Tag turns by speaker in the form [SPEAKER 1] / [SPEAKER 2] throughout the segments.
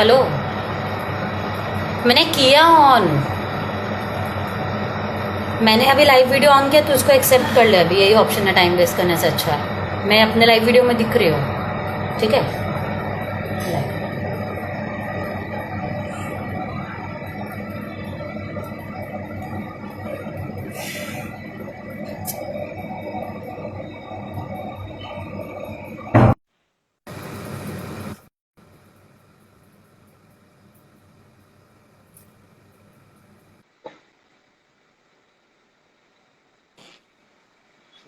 [SPEAKER 1] Hello. मैंने किया on. मैंने अभी लाइव वीडियो ऑन किया तो उसको एक्सेप्ट कर ले। अभी यही ऑप्शन है, टाइम वेस्ट करने से अच्छा है। मैं अपने लाइव वीडियो में दिख रही हूँ, ठीक है।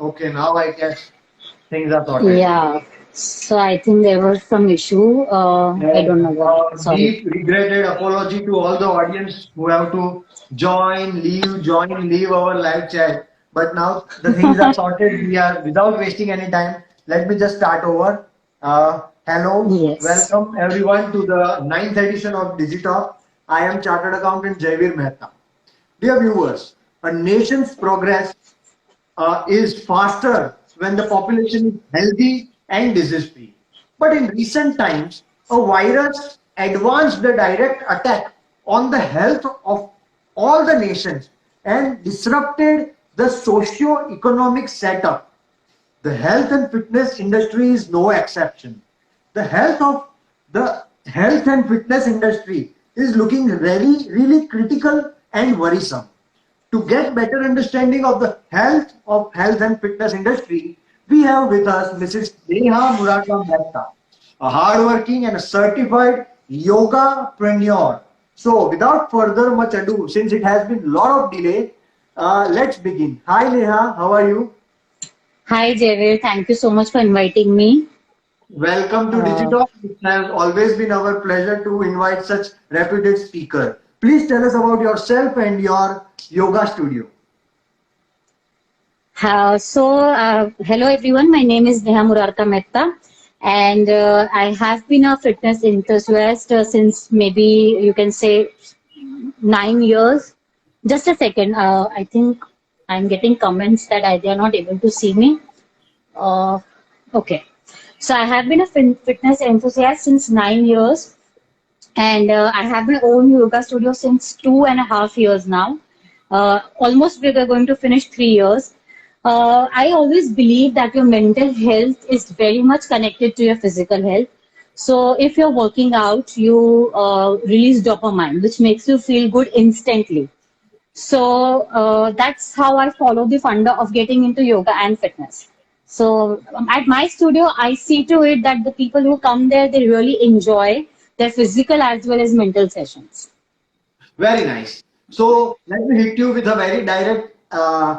[SPEAKER 2] Okay, now I guess things are sorted.
[SPEAKER 3] Yeah. So I think there was some issue. I don't know what. Sorry.
[SPEAKER 2] Deep regretted apology to all the audience who have to join, leave our live chat. But now the things are sorted. We are without wasting any time. Let me just start over. Hello,
[SPEAKER 3] Yes.
[SPEAKER 2] welcome everyone to the ninth edition of Digitalk. I am Chartered Accountant Jaivir Mehta. Dear viewers, a nation's progress is faster when the population is healthy and disease free. But in recent times, a virus advanced the direct attack on the health of all the nations and disrupted the socio-economic setup. The health and fitness industry is no exception. The health and fitness industry is looking really critical and worrisome. To get better understanding of the health and fitness industry, we have with us Mrs. Neha Murata Mehta, a hardworking and a certified yogapreneur. So, without further much ado, since it has been a lot of delay, let's begin. Hi Neha, how are you?
[SPEAKER 3] Hi, Javier. Thank you so much for inviting me.
[SPEAKER 2] Welcome to Digitalk. It has always been our pleasure to invite such reputed speaker. Please tell us about yourself and your yoga studio.
[SPEAKER 3] Hello everyone. My name is Neha Murarka Mehta, and I have been a fitness enthusiast since maybe you can say 9 years. Just a second. I think I'm getting comments that they are not able to see me. Uh, okay. So I have been a fitness enthusiast since 9 years, and I have my own yoga studio since 2.5 years now. Almost we are going to finish 3 years. I always believe that your mental health is very much connected to your physical health. So if you're working out, you release dopamine, which makes you feel good instantly. So that's how I follow the funda of getting into yoga and fitness. So at my studio, I see to it that the people who come there, they really enjoy their physical as well as mental sessions.
[SPEAKER 2] Very nice. So let me hit you with a very direct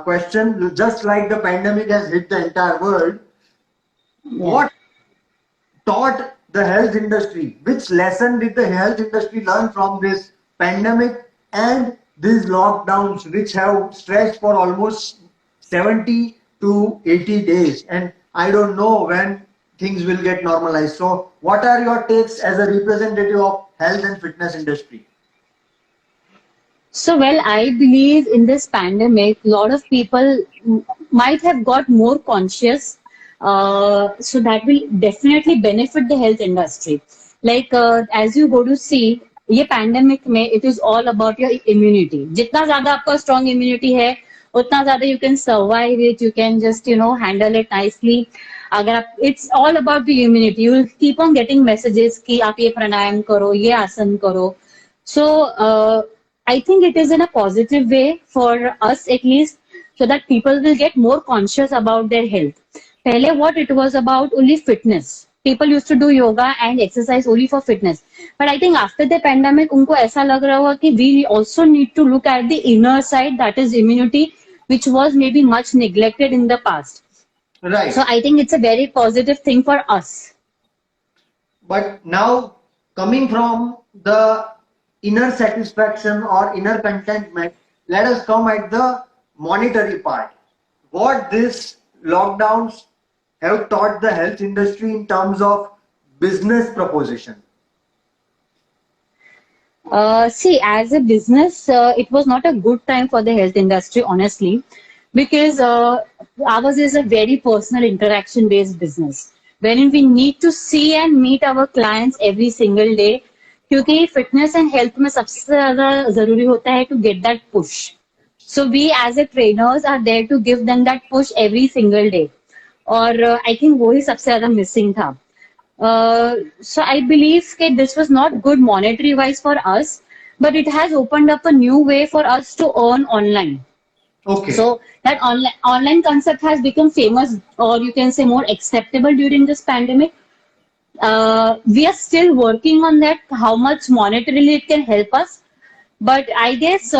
[SPEAKER 2] question. Just like the pandemic has hit the entire world,
[SPEAKER 3] Yeah.
[SPEAKER 2] what taught the health industry? Which lesson did the health industry learn from this pandemic and these lockdowns, which have stretched for almost 70 to 80 days? And I don't know when things will get normalized. So, what are your takes as a representative of health and fitness industry?
[SPEAKER 3] So, well, I believe in this pandemic, a lot of people might have got more conscious. So that will definitely benefit the health industry. Like as you go to see, ये pandemic में it is all about your immunity. जितना ज़्यादा आपका strong immunity है, उतना ज़्यादा you can survive it. You can just handle it nicely. अगर आप it's all about the immunity. You will keep on getting messages कि आप ये प्राणायाम करो, ये आसन करो. So I think it is in a positive way for us at least, so that people will get more conscious about their health. Pehle what it was about only fitness. People used to do yoga and exercise only for fitness. But I think after the pandemic, उनको ऐसा लग रहा होगा कि we also need to look at the inner side, that is immunity, which was maybe much neglected in the past.
[SPEAKER 2] Right.
[SPEAKER 3] So I think it's a very positive thing for us.
[SPEAKER 2] But now, coming from the inner satisfaction or inner contentment, let us come at the monetary part. What this lockdowns have taught the health industry in terms of business proposition.
[SPEAKER 3] See, as a business, it was not a good time for the health industry, honestly, because ours is a very personal interaction based business, wherein we need to see and meet our clients every single day. क्योंकि fitness and health में सबसे ज्यादा जरूरी होता है to get that push. So we as a trainers are there to give them that push every single day. और I think वही सबसे ज्यादा missing था. So I believe that this was not good monetary wise for us, but it has opened up a new way for us to earn online.
[SPEAKER 2] Okay.
[SPEAKER 3] So that online concept has become famous, or you can say more acceptable during this pandemic. We are still working on that, how much monetarily it can help us. But I guess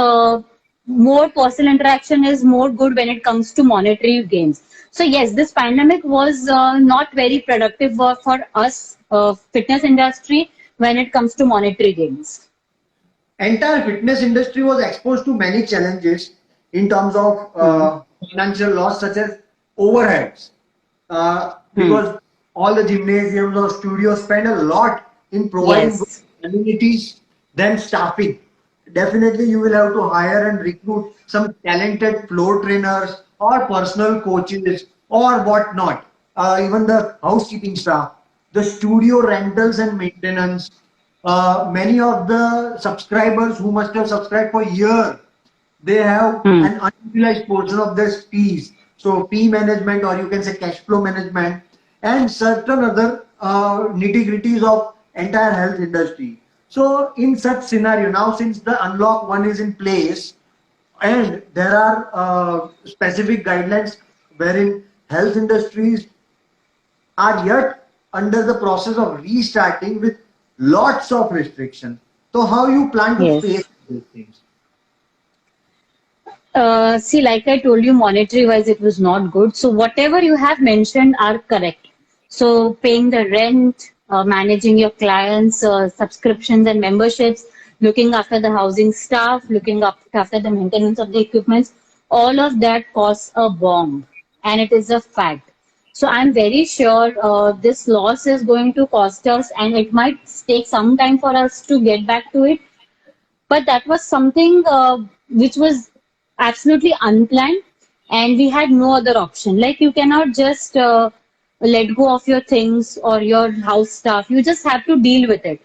[SPEAKER 3] more personal interaction is more good when it comes to monetary gains. So yes, this pandemic was not very productive for us, fitness industry, when it comes to monetary gains.
[SPEAKER 2] Entire fitness industry was exposed to many challenges in terms of financial loss, such as overheads, because all the gymnasiums or studios spend a lot in providing good
[SPEAKER 3] Yes.
[SPEAKER 2] amenities, then staffing. Definitely, you will have to hire and recruit some talented floor trainers or personal coaches or whatnot. Even the housekeeping staff, the studio rentals and maintenance. Many of the subscribers who must have subscribed for years, they have an unutilized portion of their fees. So fee management, or you can say cash flow management, and certain other nitty-gritties of entire health industry. So in such scenario, now since the unlock one is in place, and there are specific guidelines wherein health industries are yet under the process of restarting with lots of restrictions. So how you plan to
[SPEAKER 3] Yes.
[SPEAKER 2] face these things?
[SPEAKER 3] See, like I told you, monetary wise, it was not good. So, whatever you have mentioned are correct. So, paying the rent, managing your clients' subscriptions and memberships, looking after the housing staff, looking after the maintenance of the equipments, all of that costs a bomb. And it is a fact. So, I'm very sure this loss is going to cost us, and it might take some time for us to get back to it, but that was something which was absolutely unplanned, and we had no other option. Like, you cannot just let go of your things or your house stuff. You just have to deal with it.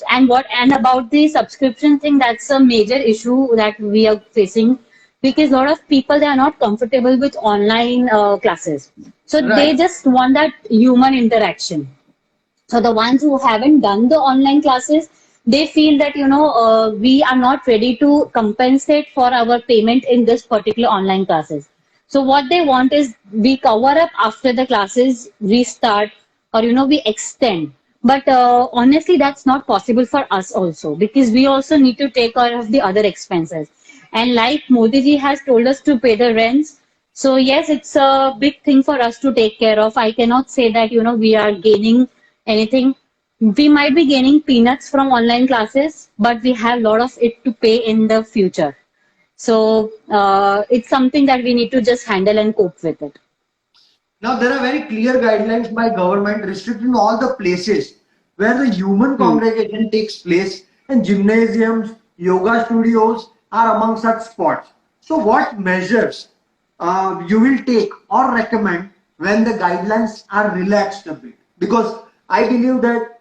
[SPEAKER 3] And about the subscription thing, that's a major issue that we are facing, because a lot of people, they are not comfortable with online classes, so they
[SPEAKER 2] Right.
[SPEAKER 3] just want that human interaction. So the ones who haven't done the online classes, they feel that, we are not ready to compensate for our payment in this particular online classes. So what they want is we cover up after the classes restart, or we extend. But honestly, that's not possible for us also, because we also need to take care of the other expenses. And like Modi ji has told us to pay the rents, so yes, it's a big thing for us to take care of. I cannot say that, we are gaining anything. We might be gaining peanuts from online classes, but we have a lot of it to pay in the future. So it's something that we need to just handle and cope with it.
[SPEAKER 2] Now there are very clear guidelines by government restricting all the places where the human congregation takes place, and gymnasiums, yoga studios are among such spots. So what measures you will take or recommend when the guidelines are relaxed a bit? Because I believe that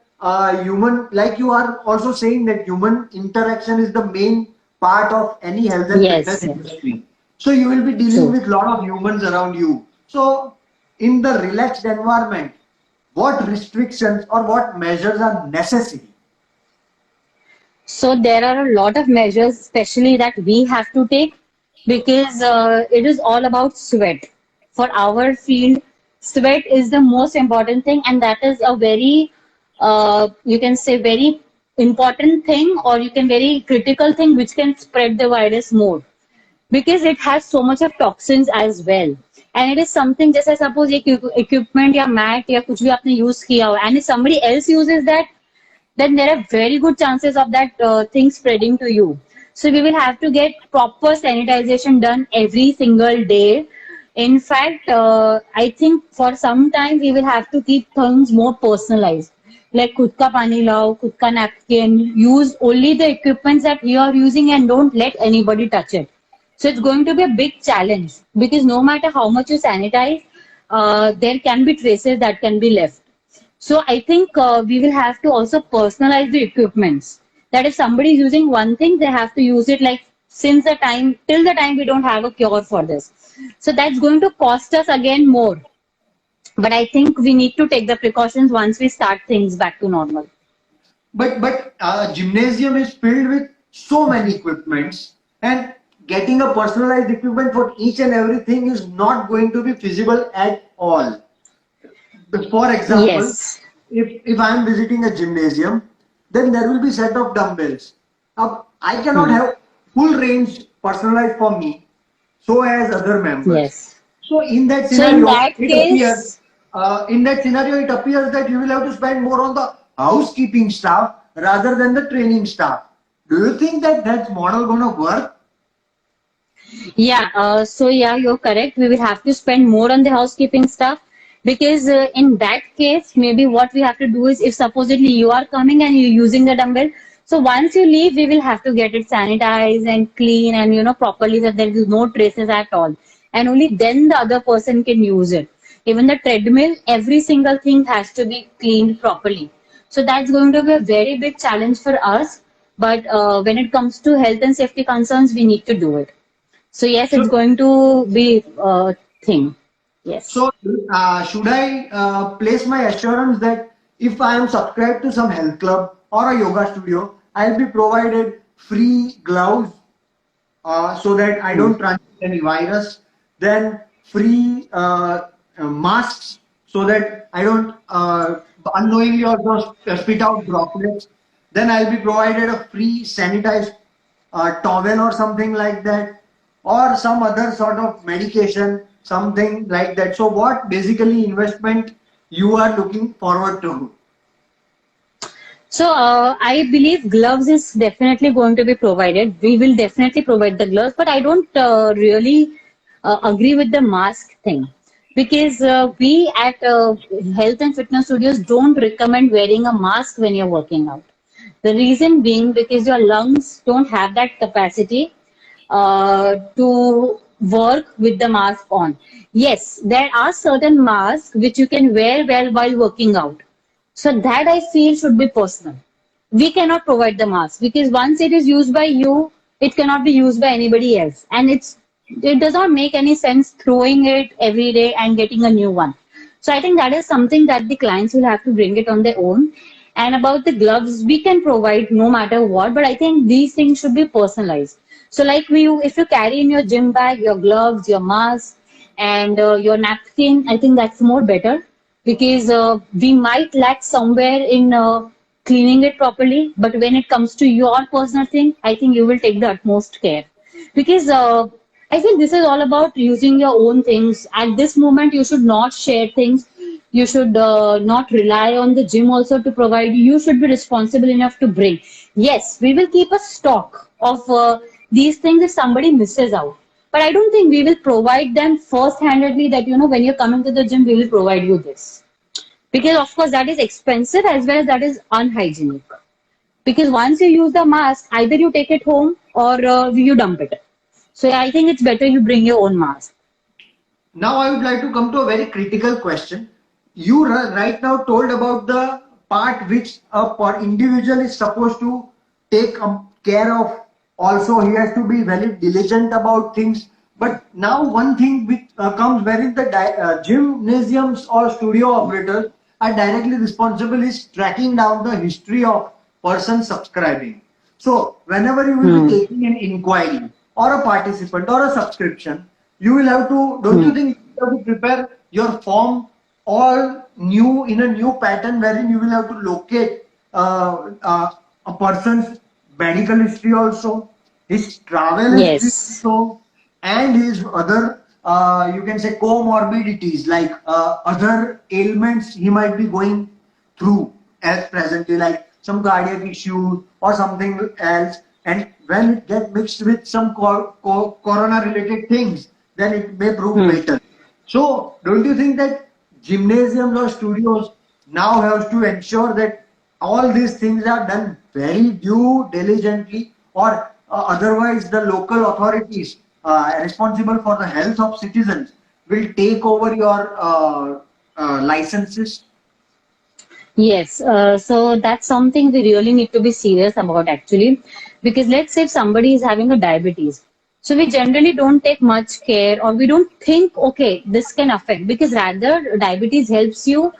[SPEAKER 2] human, like you are also saying, that human interaction is the main part of any health and fitness
[SPEAKER 3] Yes, yes.
[SPEAKER 2] industry. So you will be dealing
[SPEAKER 3] True.
[SPEAKER 2] with a lot of humans around you. So in the relaxed environment, what restrictions or what measures are necessary?
[SPEAKER 3] So there are a lot of measures, especially that we have to take, because it is all about sweat. For our field, sweat is the most important thing, and that is a very, you can say, very important thing, or you can very critical thing, which can spread the virus more, because it has so much of toxins as well. And it is something, just as suppose equipment या mat या कुछ भी आपने use किया हो, and if somebody else uses that, then there are very good chances of that thing spreading to you. So we will have to get proper sanitization done every single day. In fact, I think for some time we will have to keep things more personalized. Like खुद का पानी लाओ, खुद का napkin, use only the equipments that you are using and don't let anybody touch it. So it's going to be a big challenge, because no matter how much you sanitize, there can be traces that can be left. So I think we will have to also personalize the equipments. that if somebody is using one thing, they have to use it like since the time till the time we don't have a cure for this. So that's going to cost us again more. But I think we need to take the precautions once we start things back to normal.
[SPEAKER 2] But gymnasium is filled with so many equipments, and getting a personalized equipment for each and everything is not going to be feasible at all. For example,
[SPEAKER 3] Yes.
[SPEAKER 2] if I am visiting a gymnasium, then there will be set of dumbbells. Now, I cannot
[SPEAKER 3] Hmm.
[SPEAKER 2] have full range personalized for me, so as other members.
[SPEAKER 3] Yes.
[SPEAKER 2] So
[SPEAKER 3] So in that case,
[SPEAKER 2] in that scenario, it appears that you will have to spend more on the housekeeping staff rather than the training staff. Do you think that that model gonna work?
[SPEAKER 3] yeah, so yeah, you're correct. We will have to spend more on the housekeeping stuff because in that case, maybe what we have to do is if supposedly you are coming and you're using the dumbbell, so once you leave, we will have to get it sanitized and clean and properly that there is no traces at all. And only then the other person can use it. Even the treadmill, every single thing has to be cleaned properly. So that's going to be a very big challenge for us. But when it comes to health and safety concerns, we need to do it. So yes, it's
[SPEAKER 2] So,
[SPEAKER 3] going to be a thing. Yes.
[SPEAKER 2] so should I place my assurance that if I am subscribed to some health club or a yoga studio, I'll be provided free gloves so that I
[SPEAKER 3] Hmm.
[SPEAKER 2] don't transmit any virus. Then free masks so that I don't unknowingly or just spit out droplets. Then I'll be provided a free sanitized towel or something like that, or some other sort of medication, something like that. So, what basically investment you are looking forward to?
[SPEAKER 3] So I believe gloves is definitely going to be provided. We will definitely provide the gloves, but I don't really agree with the mask thing because we at health and fitness studios don't recommend wearing a mask when you're working out. The reason being because your lungs don't have that capacity to work with the mask on. Yes, there are certain masks which you can wear well while working out. So that I feel should be personal. We cannot provide the mask because once it is used by you, it cannot be used by anybody else. And it does not make any sense throwing it every day and getting a new one. So I think that is something that the clients will have to bring it on their own. And about the gloves, we can provide no matter what, but I think these things should be personalized. So like if you carry in your gym bag, your gloves, your mask, and your napkin, I think that's more better because we might lack somewhere in cleaning it properly. But when it comes to your personal thing, I think you will take the utmost care because I think this is all about using your own things. At this moment, you should not share things. You should not rely on the gym also to provide. You should be responsible enough to bring. Yes, we will keep a stock of these things if somebody misses out. But I don't think we will provide them first-handedly that, when you're coming to the gym, we will provide you this. Because, of course, that is expensive as well as that is unhygienic. Because once you use the mask, either you take it home or you dump it. So I think it's better you bring your own mask.
[SPEAKER 2] Now, I would like to come to a very critical question. You right now told about the part which a per individual is supposed to take care of. Also, he has to be very diligent about things. But now, one thing which comes wherein the gymnasiums or studio operators are directly responsible is tracking down the history of person subscribing. So, whenever you will be
[SPEAKER 3] Hmm.
[SPEAKER 2] taking an inquiry or a participant or a subscription, you will have to, don't
[SPEAKER 3] Hmm.
[SPEAKER 2] you think you have to prepare your form all new in a new pattern wherein you will have to locate a person's medical history also, his travel history
[SPEAKER 3] Yes.
[SPEAKER 2] also, and his other, you can say, comorbidities like other ailments he might be going through at presently, like some cardiac issue or something else. And when it gets mixed with some corona related things, then it may prove
[SPEAKER 3] Hmm.
[SPEAKER 2] fatal. So, don't you think that gymnasiums or studios now have to ensure that all these things are done very due diligently, or otherwise the local authorities responsible for the health of citizens will take over your licenses?
[SPEAKER 3] Yes, so that's something we really need to be serious about actually, because let's say if somebody is having a diabetes, so we generally don't take much care or we don't think, okay, this can affect, because rather diabetes helps you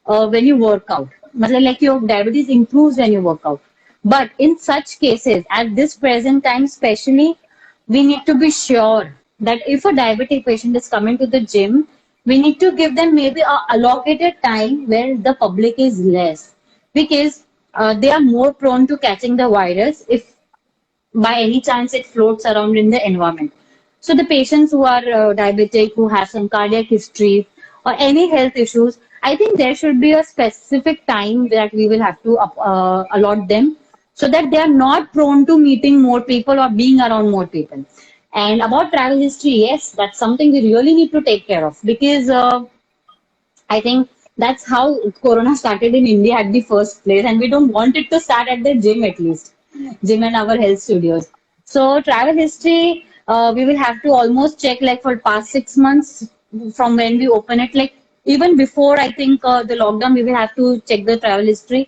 [SPEAKER 3] when you work out. Matlab, like your diabetes improves when you work out. But in such cases, at this present time, especially, we need to be sure that if a diabetic patient is coming to the gym, we need to give them maybe a allocated time where the public is less, because they are more prone to catching the virus if by any chance it floats around in the environment. So the patients who are diabetic, who have some cardiac history or any health issues, I think there should be a specific time that we will have to allot them so that they are not prone to meeting more people or being around more people. And about travel history, yes, that's something we really need to take care of, because I think that's how Corona started in India at the first place, and we don't want it to start at the gym at least, gym and our health studios. So travel history, we will have to almost check like for past 6 months from when we open it. Like even before, I think the lockdown, we will have to check the travel history.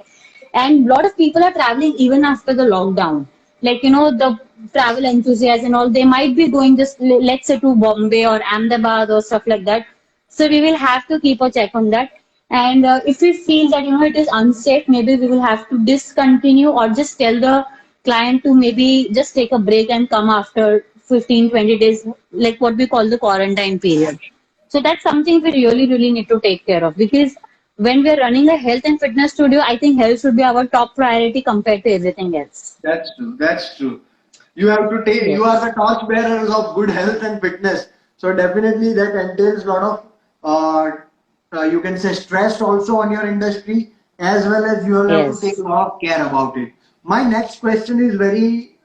[SPEAKER 3] And a lot of people are traveling even after the lockdown. Like, the travel enthusiasts and all, they might be going just, let's say, to Bombay or Ahmedabad or stuff like that. So we will have to keep a check on that. And if we feel that, it is unsafe, maybe we will have to discontinue or just tell the client to maybe just take a break and come after 15, 20 days, like what we call the quarantine period. So that's something we really, really need to take care of, because when we're running a health and fitness studio, I think health should be our top priority compared to everything else.
[SPEAKER 2] That's true. That's true. You have to take. You are
[SPEAKER 3] Yes.
[SPEAKER 2] the torch bearers of good health and fitness. So definitely that entails a lot of, you can say, stress also on your industry, as well as you will have to take
[SPEAKER 3] Yes.
[SPEAKER 2] a lot of care about it. My next question is very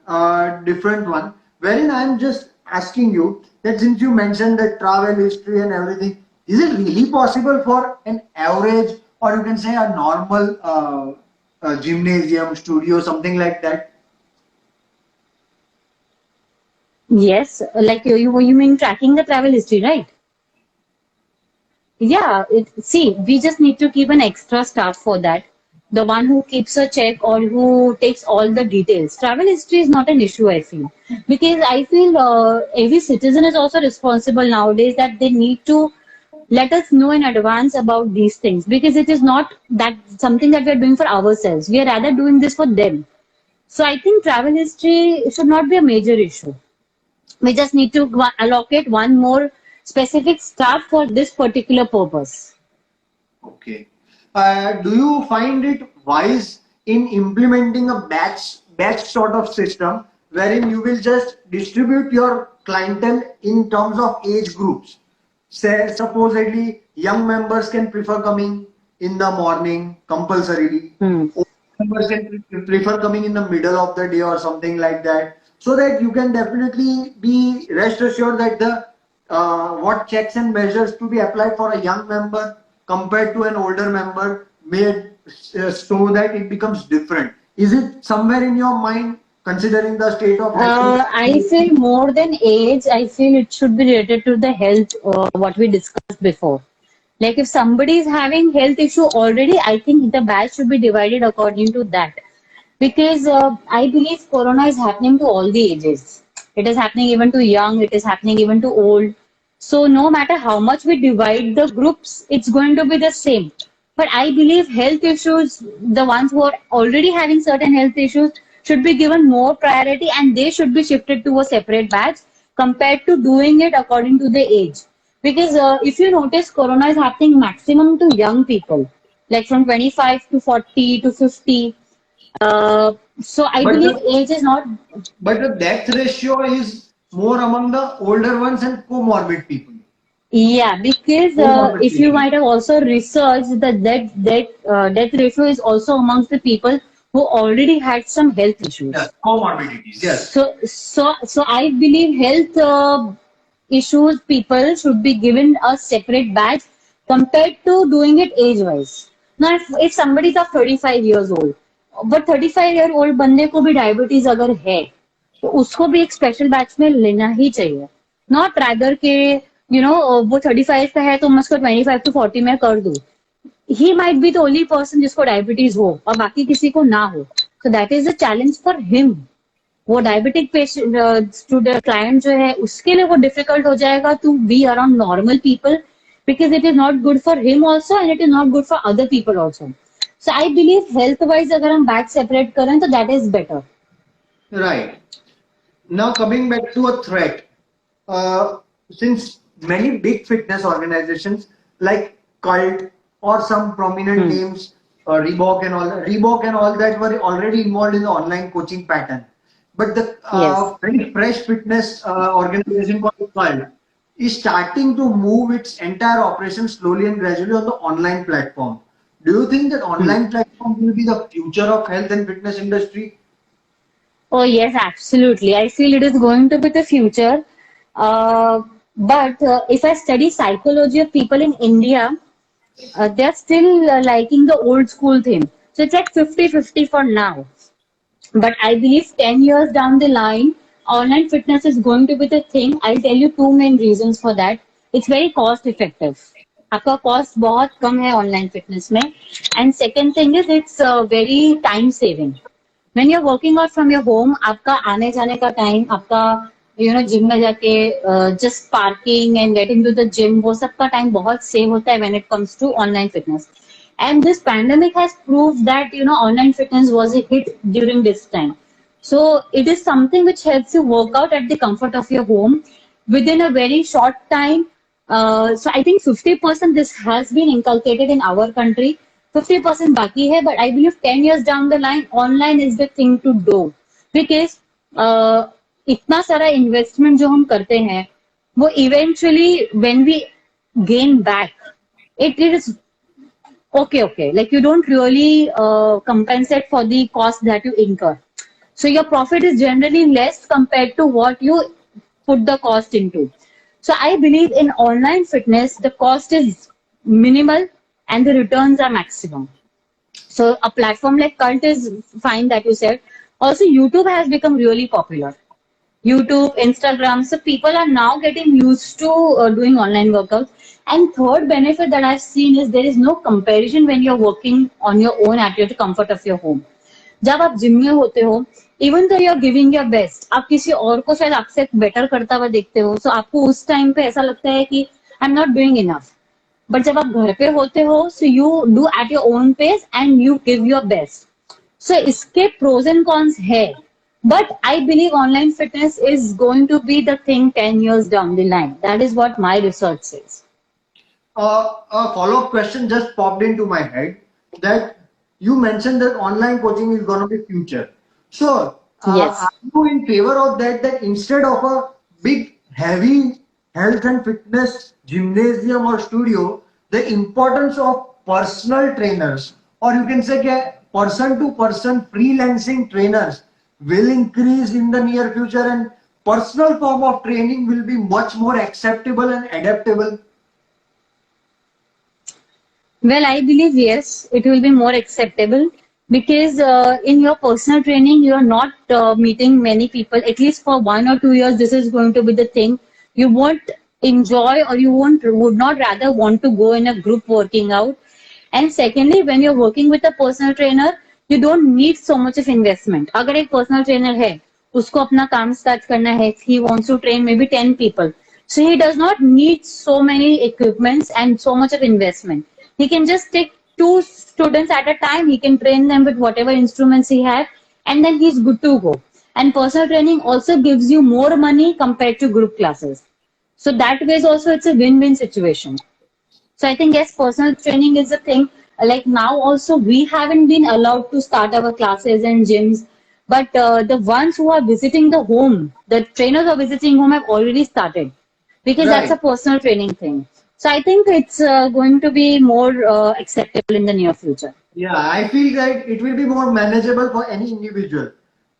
[SPEAKER 2] different one, wherein I am just asking you that since you mentioned that travel history and everything, is it really possible for an average, or you can say a normal gymnasium, studio, something like that?
[SPEAKER 3] Yes. Like you mean tracking the travel history, right? Yeah, see, we just need to keep an extra staff for that. The one who keeps a check or who takes all the details. Travel history is not an issue, I feel. Because I feel every citizen is also responsible nowadays that they need to let us know in advance about these things, because it is not that something that we are doing for ourselves. We are rather doing this for them. So I think travel history should not be a major issue. We just need to allocate one more specific staff for this particular purpose.
[SPEAKER 2] Okay. Do you find it wise in implementing a batch sort of system wherein you will just distribute your clientele in terms of age groups? Say supposedly young members can prefer coming in the morning compulsorily.
[SPEAKER 3] Hmm.
[SPEAKER 2] Old members can prefer coming in the middle of the day or something like that. So that you can definitely be rest assured that the what checks and measures to be applied for a young member compared to an older member made so that it becomes different. Is it somewhere in your mind, considering the state of health?
[SPEAKER 3] I feel more than age, I feel it should be related to the health, what we discussed before. Like if somebody is having health issue already, I think the batch should be divided according to that. Because I believe Corona is happening to all the ages. It is happening even to young, it is happening even to old. So no matter how much we divide the groups, it's going to be the same. But I believe health issues, the ones who are already having certain health issues, should be given more priority and they should be shifted to a separate batch compared to doing it according to the age. Because if you notice, Corona is happening maximum to young people, like from 25 to 40 to 50. So I
[SPEAKER 2] But
[SPEAKER 3] believe
[SPEAKER 2] the
[SPEAKER 3] age is not.
[SPEAKER 2] but the death ratio is more among the older ones and comorbid people.
[SPEAKER 3] Yeah, because
[SPEAKER 2] Comorbid
[SPEAKER 3] if you
[SPEAKER 2] patients.
[SPEAKER 3] might have also researched that death ratio is also amongst the people who already had some health
[SPEAKER 2] Yes,
[SPEAKER 3] issues.
[SPEAKER 2] comorbidities. Yes.
[SPEAKER 3] So I believe health issues people should be given a separate batch compared to doing it age wise. Now, if somebody is of 35 years old, but 35 year old बंदे को भी diabetes अगर है, तो उसको भी एक special batch में लेना ही चाहिए. नॉट रैदर के वो 35 का है तो मैं उसको 25 to 40 में कर दूं. he might be the only person जिसको डायबिटीज हो और बाकी किसी को ना हो. So that is a challenge for him. वो डायबिटिक पेशेंट स्टूडेंट क्लाइंट जो है उसके लिए वो डिफिकल्ट हो जाएगा to be around normal people because it is not good for him also and it is not good for other people also. So I believe health wise अगर हम batch separate करें तो that is better.
[SPEAKER 2] Right. Now coming back to a threat, since many big fitness organizations like Cult or some prominent names, Reebok and all that were already involved in the online coaching pattern. But the
[SPEAKER 3] Yes.
[SPEAKER 2] very fresh fitness organization called Cult is starting to move its entire operation slowly and gradually on the online platform. Do you think that online platform will be the future of health and fitness industry?
[SPEAKER 3] Oh, yes, absolutely. I feel it is going to be the future. But if I study psychology of people in India, they're still liking the old school thing. So it's like 50-50 for now. But I believe 10 years down the line, online fitness is going to be the thing. I'll tell you two main reasons for that. It's very cost effective. आपका cost बहुत कम है online fitness में. And second thing is it's very time saving. when you're working out from your home, आपका आने जाने का time, आपका gym में जाके just parking and getting to the gym, वो सब का टाइम बहुत सेव होता है when it comes to online fitness. And this pandemic has proved that online fitness was a hit during this time. So it is something which helps you work out at the comfort of your home within a very short time. So I think 50% this has been inculcated in our country. 50% बाकी है, but I believe 10 years down the line, online is the thing to do. Because इतना सारा investment जो हम करते हैं, वो eventually when we gain back, it is okay. Like you don't really compensate for the cost that you incur. So your profit is generally less compared to what you put the cost into. So I believe in online fitness, the cost is minimal and the returns are maximum. So a platform like Cult is fine that you said. Also, YouTube has become really popular. YouTube, Instagram, so people are now getting used to doing online workouts. And third benefit that I've seen is there is no comparison when you're working on your own at your comfort of your home. जब आप gym में होते हो, even though you are giving your best, आप किसी और को शायद आपसे बेटर करता हुआ देखते हो, सो आपको उस टाइम पे ऐसा लगता है कि I am not doing enough. But जब आप घर पे होते हो, so you do at your own pace and you give your best. So इसके प्रोज एंड कॉन्स है, but I believe online fitness is going to be the thing 10 years down the line. That is what my research says.
[SPEAKER 2] A follow-up question just popped into my head, that you mentioned that online coaching is going to be future. So,
[SPEAKER 3] Yes.
[SPEAKER 2] are you in favor of that? That instead of a big, heavy health and fitness gymnasium or studio, the importance of personal trainers, or you can say person-to-person freelancing trainers, will increase in the near future, and personal form of training will be much more acceptable and adaptable?
[SPEAKER 3] Well, I believe yes, it will be more acceptable because in your personal training, you are not meeting many people. At least for 1 or 2 years, this is going to be the thing. You won't enjoy, or you would not rather want to go in a group working out. And secondly, when you're working with a personal trainer, you don't need so much of investment. अगर एक personal trainer है, उसको अपना काम start करना है, he wants to train maybe 10 people. So he does not need so many equipments and so much of investment. He can just take 2 students at a time. He can train them with whatever instruments he has, and then he's good to go. And personal training also gives you more money compared to group classes. So that way also it's a win-win situation. So I think yes, personal training is a thing. Like now also we haven't been allowed to start our classes and gyms, but the ones who are visiting the home, the trainers who are visiting home have already started because that's a personal training thing. So I think it's going to be more acceptable in the near future.
[SPEAKER 2] Yeah, I feel that it will be more manageable for any individual.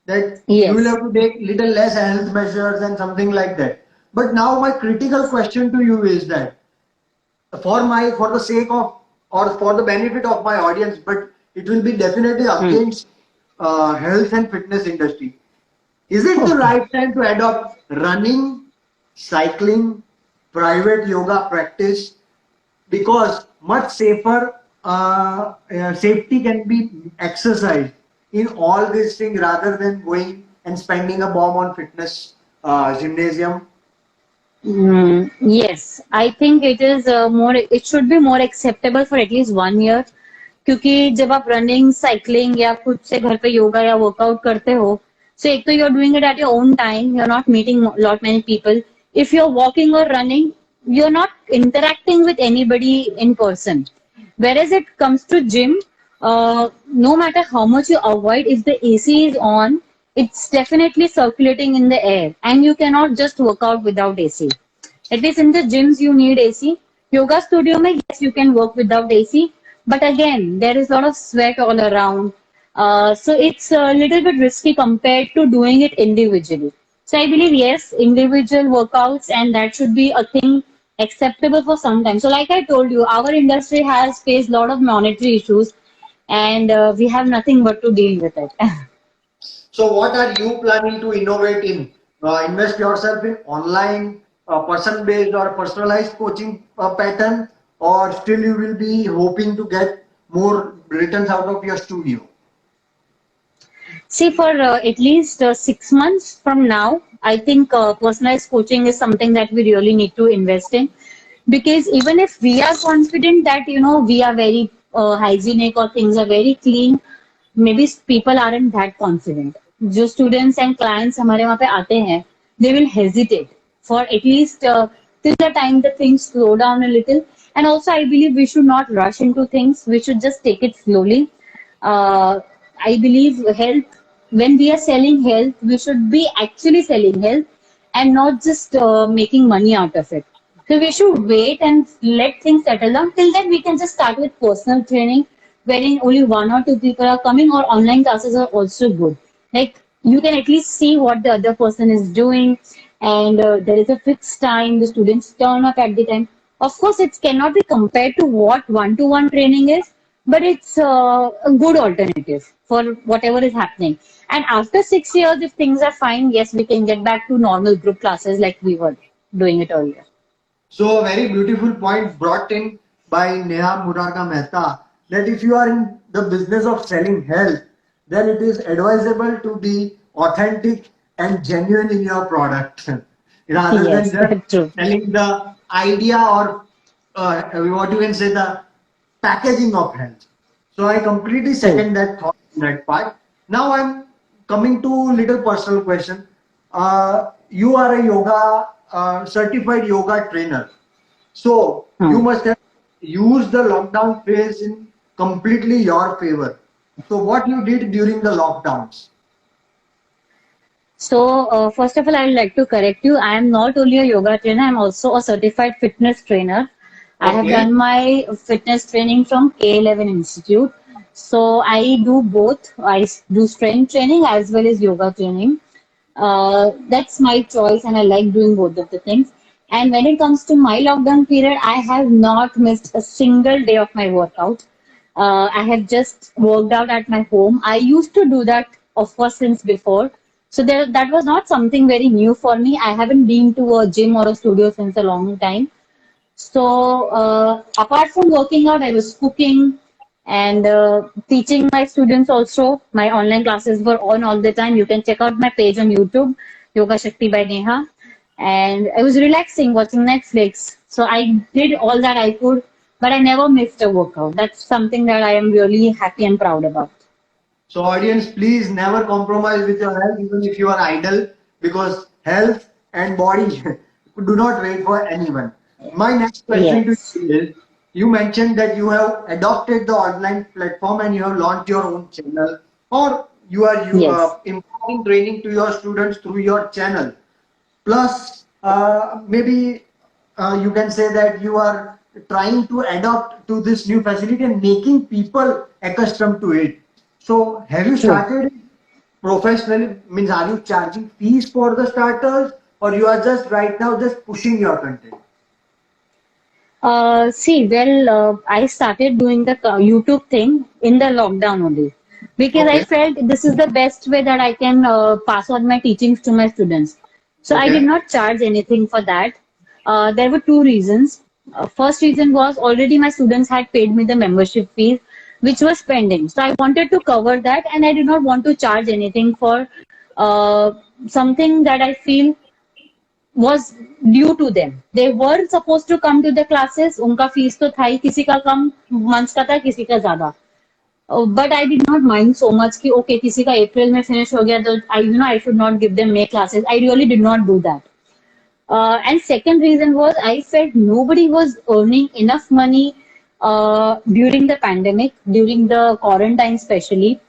[SPEAKER 2] That
[SPEAKER 3] Yes.
[SPEAKER 2] you will have to take little less health measures and something like that. But now my critical question to you is that for the sake of, or for the benefit of my audience, but it will be definitely against health and fitness industry. Is it the right time to adopt running, cycling, private yoga practice? Because much safer, safety can be exercised in all these things rather than going and spending a bomb on fitness gymnasium?
[SPEAKER 3] Yes, I think it is more. It should be more acceptable for at least 1 year. क्योंकि जब आप running cycling या खुद से घर पे योगा या workout करते हो, so एक तो you're doing it at your own time, you're not meeting lot many people. If you're walking or running, you're not interacting with anybody in person. Whereas it comes to gym, no matter how much you avoid, if the AC is on, it's definitely circulating in the air, and you cannot just work out without AC. At least in the gyms, you need AC. Yoga studio, mein, yes, you can work without AC, but again, there is a lot of sweat all around. So it's a little bit risky compared to doing it individually. So I believe, yes, individual workouts, and that should be a thing acceptable for some time. So like I told you, our industry has faced a lot of monetary issues, and we have nothing but to deal with it.
[SPEAKER 2] So, what are you planning to innovate in? Invest yourself in online, person-based or personalized coaching pattern, or still you will be hoping to get more returns out of your studio?
[SPEAKER 3] See, for at least 6 months from now, I think personalized coaching is something that we really need to invest in. Because even if we are confident that, we are very hygienic or things are very clean, maybe people aren't that confident. जो students and clients हमारे वहाँ पे आते हैं, they will hesitate for at least till the time the things slow down a little. And also, I believe we should not rush into things. We should just take it slowly. Uh, I believe health, when we are selling health, we should be actually selling health and not just making money out of it. So we should wait and let things settle down. Till then, we can just start with personal training, wherein only one or two people are coming, or online classes are also good. Like you can at least see what the other person is doing, and there is a fixed time. The students turn up at the time. Of course, it cannot be compared to what one-to-one training is, but it's a good alternative for whatever is happening. And after 6 years, if things are fine, yes, we can get back to normal group classes like we were doing it earlier.
[SPEAKER 2] So, a very beautiful point brought in by Neha Murarka Mehta, that if you are in the business of selling health, then it is advisable to be authentic and genuine in your product rather than
[SPEAKER 3] Yes,
[SPEAKER 2] just
[SPEAKER 3] that's true.
[SPEAKER 2] selling the idea or what you can say, the packaging of health. So I completely second that thought in that part. Now I'm coming to little personal question. You are a yoga certified yoga trainer, so you
[SPEAKER 3] Hmm.
[SPEAKER 2] must have used the lockdown phase in completely your favor. So what you did during the lockdowns?
[SPEAKER 3] So, first of all, I would like to correct you. I am not only a yoga trainer, I'm also a certified fitness trainer. I have
[SPEAKER 2] Okay.
[SPEAKER 3] done my fitness training from K11 Institute. So, I do both. Do strength training as well as yoga training. That's my choice, and I like doing both of the things. And when it comes to my lockdown period, I have not missed a single day of my workout. I have just worked out at my home. I used to do that, of course, since before. So that was not something very new for me. I haven't been to a gym or a studio since a long time. So apart from working out, I was cooking and teaching my students also. My online classes were on all the time. You can check out my page on YouTube, Yoga Shakti by Neha. And I was relaxing, watching Netflix. So I did all that I could, but I never missed a workout. That's something that I am really happy and proud about.
[SPEAKER 2] So, audience, please never compromise with your health, even if you are idle, because health and body do not wait for anyone. My next question to
[SPEAKER 3] Yes.
[SPEAKER 2] you is, you mentioned that you have adopted the online platform and you have launched your own channel, or you are
[SPEAKER 3] Yes.
[SPEAKER 2] imparting training to your students through your channel. Plus, maybe you can say that you are trying to adapt to this new facility and making people accustomed to it. So, have you
[SPEAKER 3] True.
[SPEAKER 2] started professionally? Means, are you charging fees for the starters, or you are just right now just pushing your content?
[SPEAKER 3] I started doing the YouTube thing in the lockdown only because I
[SPEAKER 2] Okay,
[SPEAKER 3] felt this is the best way that I can pass on my teachings to my students. So I did
[SPEAKER 2] okay,
[SPEAKER 3] not charge anything for that. There were two reasons. First reason was already my students had paid me the membership fees, which was pending. So I wanted to cover that, and I did not want to charge anything for uh, something that I feel was due to them. They were supposed to come to the classes. उनका fees तो था ही, किसी का कम months का था, किसी का ज़्यादा. But I did not mind so much कि okay किसी का April में finish हो गया तो I should not give them May classes. I really did not do that. And second reason was I felt nobody was earning enough money during the pandemic, during the quarantine especially.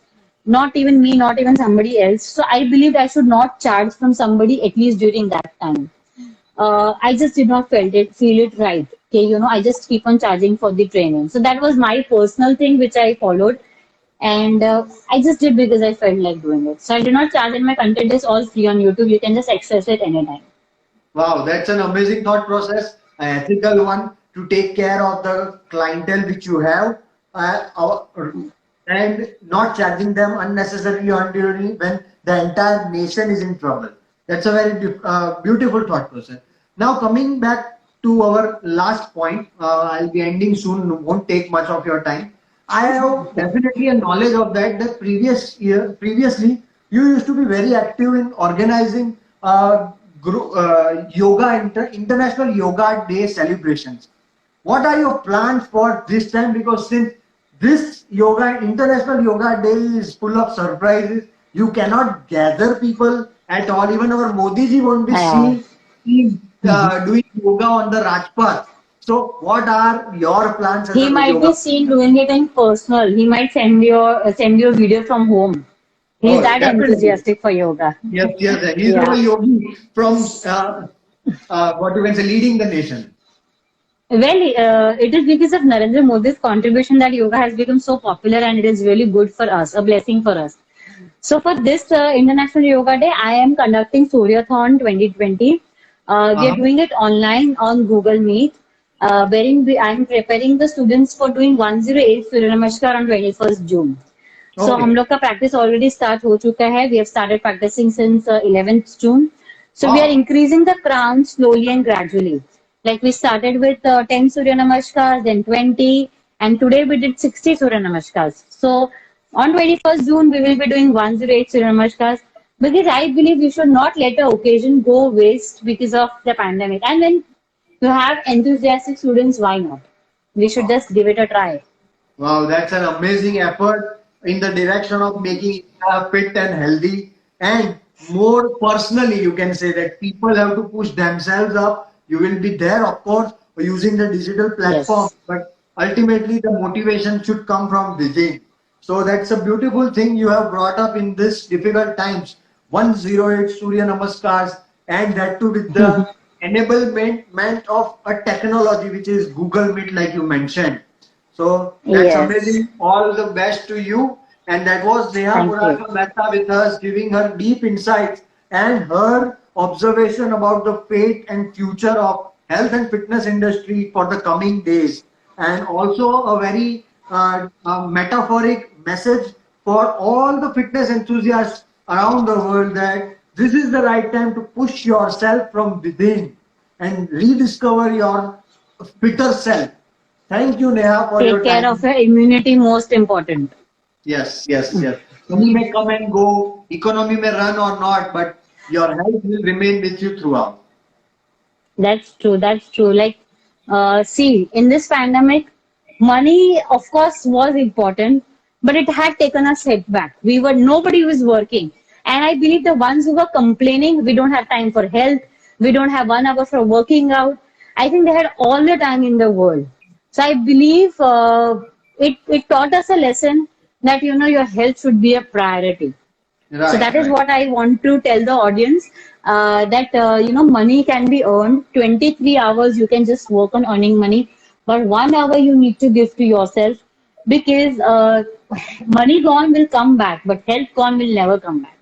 [SPEAKER 3] Not even me, not even somebody else. So I believed I should not charge from somebody at least during that time. I just did not feel it right. Okay, I just keep on charging for the training. So that was my personal thing which I followed, and I just did because I felt like doing it. So I do not charge, and my content is all free on YouTube. You can just access it anytime.
[SPEAKER 2] Wow, that's an amazing thought process, an ethical one to take care of the clientele which you have, and not charging them unnecessarily when the entire nation is in trouble. That's a very beautiful thought process. Now, coming back to our last point, I'll be ending soon, won't take much of your time. I have definitely a knowledge of that. That previously, you used to be very active in organizing International Yoga Day celebrations. What are your plans for this time? Because since this International Yoga Day is full of surprises, you cannot gather people at all. Even our Modi ji won't be seen doing yoga on the Rajpath. So, what are your plans?
[SPEAKER 3] He might be seen doing it in personal. He might send you a video from home. He's that definitely enthusiastic for yoga.
[SPEAKER 2] Yes. He's a yogi from what you can say, leading the nation.
[SPEAKER 3] Well, it is because of Narendra Modi's contribution that yoga has become so popular, and it is really good for us, a blessing for us. So for this International Yoga Day, I am conducting Suryathon 2020. We are doing it online on Google Meet. Wherein I am preparing the students for doing 108 Surya Namaskar on 21st June. So हम लोग का practice already start हो चुका है. We have started practicing since 11th June. So we are increasing the count slowly and gradually. Like we started with 10 Surya Namaskars, then 20, and today we did 60 Surya Namaskars. So on 21st June, we will be doing 108 Surya Namaskars, because I believe we should not let the occasion go waste because of the pandemic. And when you have enthusiastic students, why not? We should just give it a try.
[SPEAKER 2] Wow, that's an amazing effort in the direction of making India fit and healthy. And more personally, you can say that people have to push themselves up. You will be there, of course, using the digital platform, but ultimately the motivation should come from within. So that's a beautiful thing you have brought up in this difficult times. 108 Surya Namaskars, and that too with the enablement of a technology which is Google Meet, like you mentioned. So that's amazing. All the best to you. And that was Neha Murarka Mehta with us, giving her deep insights and her observation about the fate and future of health and fitness industry for the coming days. And also a very metaphoric message for all the fitness enthusiasts around the world, that this is the right time to push yourself from within and rediscover your fitter self. Thank you, Neha, for your time.
[SPEAKER 3] Take care of your immunity, most important.
[SPEAKER 2] Yes. Money may come and go, economy may run or not, but your health will remain with you throughout.
[SPEAKER 3] That's true. Like, see, in this pandemic, money, of course, was important, but it had taken a setback. Nobody was working. And I believe the ones who were complaining, we don't have time for health, we don't have 1 hour for working out, I think they had all the time in the world. So I believe it taught us a lesson that, your health should be a priority.
[SPEAKER 2] Right,
[SPEAKER 3] so that is what I want to tell the audience, that, money can be earned. 23 hours you can just work on earning money, but 1 hour you need to give to yourself, because money gone will come back, but health gone will never come back.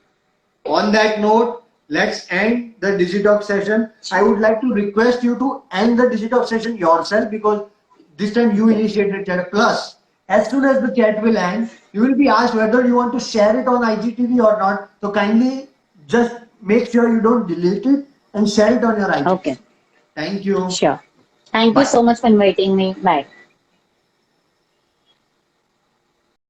[SPEAKER 2] On that note, let's end the Digitalk session. I would like to request you to end the Digitalk session yourself, because this time you initiated chat. Plus, as soon as the chat will end, you will be asked whether you want to share it on IGTV or not. So kindly just make sure you don't delete it and share it on your IGTV.
[SPEAKER 3] Okay.
[SPEAKER 2] Thank you.
[SPEAKER 3] Sure. Thank
[SPEAKER 2] Bye.
[SPEAKER 3] you so much for inviting me. Bye.